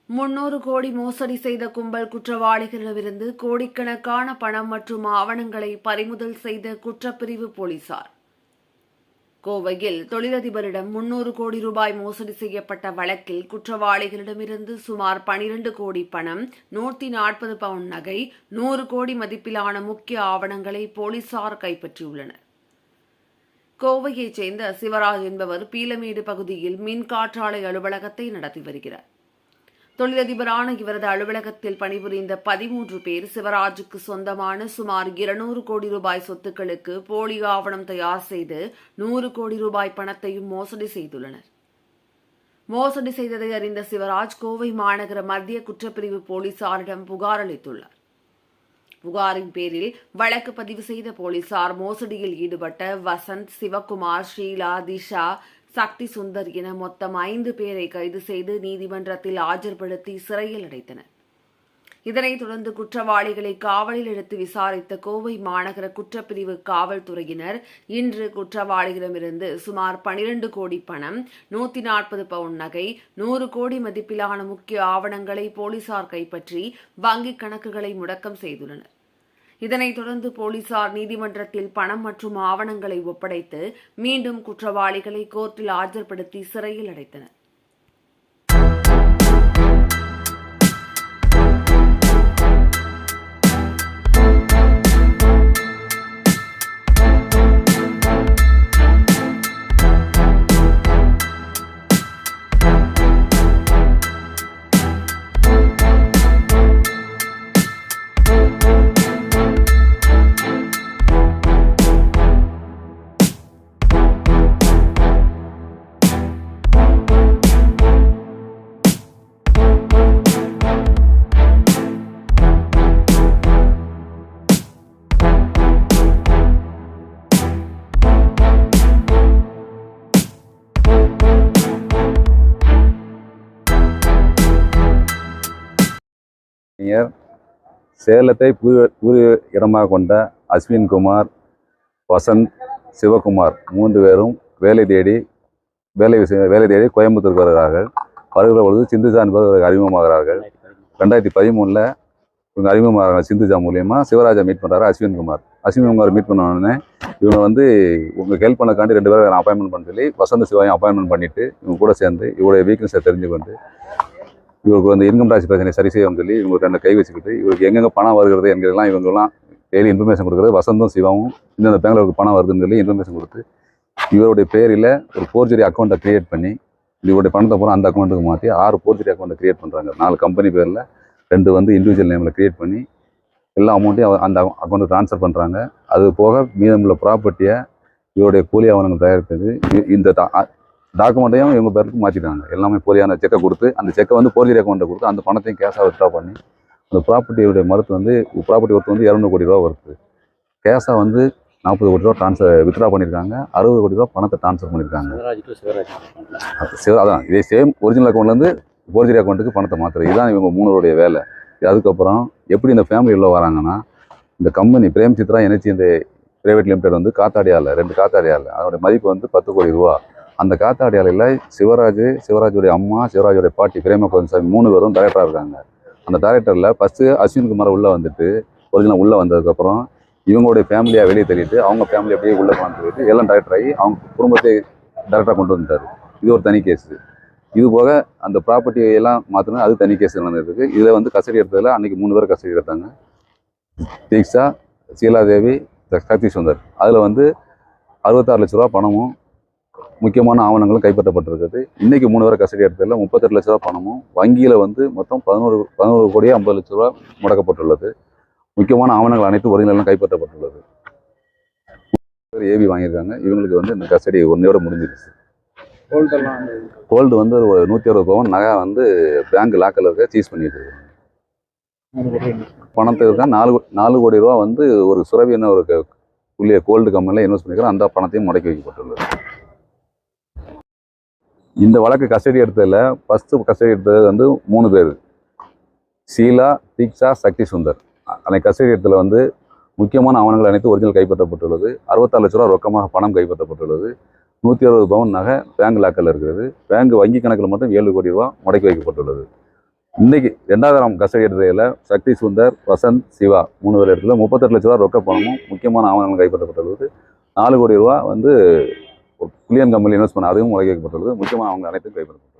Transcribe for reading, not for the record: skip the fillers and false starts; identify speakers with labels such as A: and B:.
A: 300 கோடி மோசடி செய்த கும்பல் குற்றவாளிகளிடமிருந்து கோடிக்கணக்கான பணம் மற்றும் ஆவணங்களை பறிமுதல் செய்த குற்றப்பிரிவு போலீசார். கோவையில் தொழிலதிபரிடம் 300 கோடி ரூபாய் மோசடி செய்யப்பட்ட வழக்கில் குற்றவாளிகளிடமிருந்து சுமார் 12 கோடி பணம், 140 பவுன் நகை, 100 கோடி மதிப்பிலான முக்கிய ஆவணங்களை போலீசார் கைப்பற்றியுள்ளனர். கோவையைச் சேர்ந்த சிவராஜ் என்பவர் பீலமேடு பகுதியில் மின்காற்றாலை அலுவலகத்தை நடத்தி வருகிறார். தொழிலதிபரான இவரது அலுவலகத்தில் பணிபுரிந்த 13 பேர் சிவராஜுக்கு சொந்தமான சுமார் 200 கோடி ரூபாய் சொத்துக்களுக்கு போலி ஆவணம் தயார் செய்து 100 கோடி ரூபாய் பணத்தையும் மோசடி செய்துள்ளனர். மோசடி செய்ததை அறிந்த சிவராஜ் கோவை மாநகர மத்திய குற்றப்பிரிவு போலீசாரிடம் புகார் அளித்துள்ளார். புகாரின் பேரில் வழக்கு பதிவு செய்த போலீசார் மோசடியில் ஈடுபட்ட வசந்த், சிவகுமார், ஷீலா, திஷா, சக்தி சுந்தர் என மொத்தம் 5 பேரை கைது செய்து நீதிமன்றத்தில் ஆஜர்படுத்தி சிறையில் அடைத்தனர். இதனைத் தொடர்ந்து குற்றவாளிகளை காவலில் எடுத்து விசாரித்த கோவை மாநகர குற்றப்பிரிவு காவல்துறையினர் இன்று குற்றவாளிகளிடமிருந்து சுமார் 12 கோடி பணம், 140 பவுன் நகை, 100 கோடி மதிப்பிலான முக்கிய ஆவணங்களை போலீசார் கைப்பற்றி வங்கிக் கணக்குகளை முடக்கம் செய்துள்ளனர். இதனைத் தொடர்ந்து போலீசார் நீதிமன்றத்தில் பணம் மற்றும் ஆவணங்களை ஒப்படைத்து மீண்டும் குற்றவாளிகளை கோர்ட்டில் ஆஜர்படுத்தி சிறையில் அடைத்தனர்.
B: சேலத்தை பூர்வ இடமாக கொண்ட அஸ்வின் குமார், வசந்த், சிவகுமார் 3 பேரும் வேலை தேடி கோயம்புத்தூருக்கு வருகிறார்கள். வருகிற பொழுது சிந்துஜா என்பவர் அறிமுகமாகிறார்கள். 2013 இவங்க அறிமுகமாகிறாங்க. சிந்துஜா மூலியமா சிவராஜை மீட் பண்ணுறாரு அஸ்வின் குமார் மீட் பண்ண உடனே இவங்க உங்களுக்கு ஹெல்ப் பண்ணக்காண்டி 2 பேரும் அப்பாயின்மெண்ட் பண்ண சொல்லி வசந்த் சிவாயும் அப்பாயின்மெண்ட் பண்ணிட்டு இவங்க கூட சேர்ந்து இவருடைய வீக்னஸை தெரிஞ்சுக்கொண்டு இவருக்கு இன்கம் டாக்ஸ் பிரச்சனை சரி செய்யணும்னு சொல்லி இவங்களுக்கு 2 கை வச்சுக்கிட்டு இவருக்கு எங்கெங்கே பணம் வருகிறது என்கிறதெல்லாம் இவங்கெல்லாம் டெய்லி இன்ஃபர்மேஷன் கொடுக்குறது. வசந்தும் சிவாவும் இந்த பேங்க்ல பணம் வருதுன்னு சொல்லி இன்ஃபர்மேஷன் கொடுத்து இவருடைய பேரில் ஒரு ஃபோர்ஜரி அக்கௌண்ட்டை கிரியேட் பண்ணி இவருடைய பணத்தை பூரா அந்த அக்கௌண்ட்டுக்கு மாற்றி 6 ஃபோர்ஜரி அக்கௌண்ட்டை கிரியேட் பண்ணுறாங்க. 4 கம்பெனி பேரில் 2 இண்டிவிஜுவல் நேமில் கிரியேட் பண்ணி எல்லா அமௌண்ட்டையும் அந்த அக்கௌண்ட்டுக்கு ட்ரான்ஸ்ஃபர் பண்ணுறாங்க. அது போக மீதமுள்ள ப்ராப்பர்ட்டியை இவருடைய கூலி ஆவணங்கள் தயாரித்தது இந்த டாக்குமெண்ட்டையும் இவங்க பேருக்கு மாற்றிட்டாங்க. எல்லாமே போலியான செக்கை கொடுத்து அந்த செக்கை ஃபோர்ஜரி அக்கௌண்ட்டை கொடுத்து அந்த பணத்தையும் கேஷாக வித்ட்ரா பண்ணி அந்த ப்ராப்பர்ட்டியுடைய ப்ராப்பர்ட்டி ஒர்த்து 200 கோடி ரூபா வருது. கேஷாக 40 கோடி ரூபா வித்ட்ரா பண்ணியிருக்காங்க. 60 கோடி ரூபா பணத்தை ட்ரான்ஸ்ஃபர் பண்ணியிருக்காங்க. அதான் இதே சேம் ஒரிஜினல் அக்கௌண்ட்லேருந்து ஃபோர்ஜரி அக்கௌண்ட்டுக்கு பணத்தை மாற்றுறது. இதுதான் இவங்க 3 வேலை. அதுக்கப்புறம் எப்படி இந்த ஃபேமிலி உள்ள வராங்கன்னா, இந்த கம்பெனி பிரேம் சித்ரா எனர்ஜி இந்த பிரைவேட் லிமிடெட் காத்தாடியாவில் 2 காத்தாடியாவில் அதோடைய மதிப்பு 10 கோடி ரூபா. அந்த காத்தாடி ஆலையில் சிவராஜுடைய அம்மா, சிவராஜுடைய பாட்டி பிரேமகுந்தசாமி 3 பேரும் டைரக்டராக இருக்காங்க. அந்த டைரக்டரில் ஃபஸ்ட்டு அஸ்வின் குமார் உள்ளே ஒரிஜினல் உள்ளே வந்ததுக்கப்புறம் இவங்களுடைய ஃபேமிலியாக வெளியே தள்ளிட்டு அவங்க ஃபேமிலி அப்படியே உள்ளே கொண்டு எல்லாம் டைரக்டர் ஆகி அவங்க குடும்பத்தை டைரக்டராக கொண்டு வந்துட்டார். இது ஒரு தனி கேஸு. இது போக அந்த ப்ராப்பர்ட்டியெல்லாம் மாற்றினா அது தனி கேஸ் நடந்திருக்கு. இதில் கஸ்டடி எடுத்ததில் அன்றைக்கி 3 பேர் கஸ்டடி எடுத்தாங்க. தீக்ஷா, சீலாதேவி, சக்தி சுந்தர். அதில் 66 லட்ச ரூபா பணமும் முக்கியமான ஆவணங்களும் கைப்பற்றப்பட்டிருக்குது. இன்றைக்கி 3 பேர் கஸ்டடி எடுத்ததில் 38 லட்ச ரூபா பணமும் வங்கியில் மொத்தம் 11 கோடியே 50 லட்ச ரூபா முடக்கப்பட்டுள்ளது. முக்கியமான ஆவணங்கள் அனைத்து ஒரிஜினலும் கைப்பற்றப்பட்டுள்ளது. ஏபி வாங்கியிருக்காங்க. இவங்களுக்கு இந்த கஸ்டடி 1 முடிஞ்சிருச்சு. கோல்டு 160 பவுன் நகை பேங்க் லாக்கில் இருக்க சீஸ் பண்ணி வச்சிருக்காங்க. பணத்தை இருக்கா 4 கோடி ரூபா ஒரு சுரவியான ஒரு கோல்டு கம்பெனியில் இன்வெஸ்ட் பண்ணிக்கிறோம். அந்த பணத்தையும் முடக்கி வைக்கப்பட்டுள்ளது. இந்த வழக்கு கஸ்டடி எடுத்ததில் ஃபஸ்ட்டு கஸ்டடி எடுத்தது 3 பேர், ஷீலா, தீக்ஷா, சக்தி சுந்தர். அன்னைக்கு கஸ்டடி எடுத்ததில் முக்கியமான ஆவணங்கள் அனைத்து ஒரிஜினல் கைப்பற்றப்பட்டுள்ளது. 66 லட்ச ரூபா ரொக்கமாக பணம் கைப்பற்றப்பட்டுள்ளது. 160 பவுன் நகை பேங்க் லாக்கில் இருக்கிறது. பேங்க் வங்கி கணக்கில் மட்டும் 7 கோடி ரூபா முடக்கி வைக்கப்பட்டுள்ளது. இன்னைக்கு 2வது கிராம் கஸ்டடி எடுத்ததில் சக்தி சுந்தர், வசந்த், சிவா 3 பேர் இடத்துல 38 லட்ச ரூபா ரொக்க பணமும் முக்கியமான ஆவணங்கள் கைப்பற்றப்பட்டுள்ளது. 4 கோடி ரூபா வந்து புலியன் கம்பெனி இன்வெஸ்ட் பண்ண அதுவும் முறைக்கப்பட்டுள்ளது. முக்கியமாக அவங்க அனைத்தும் கைப்பற்றப்பட்டது.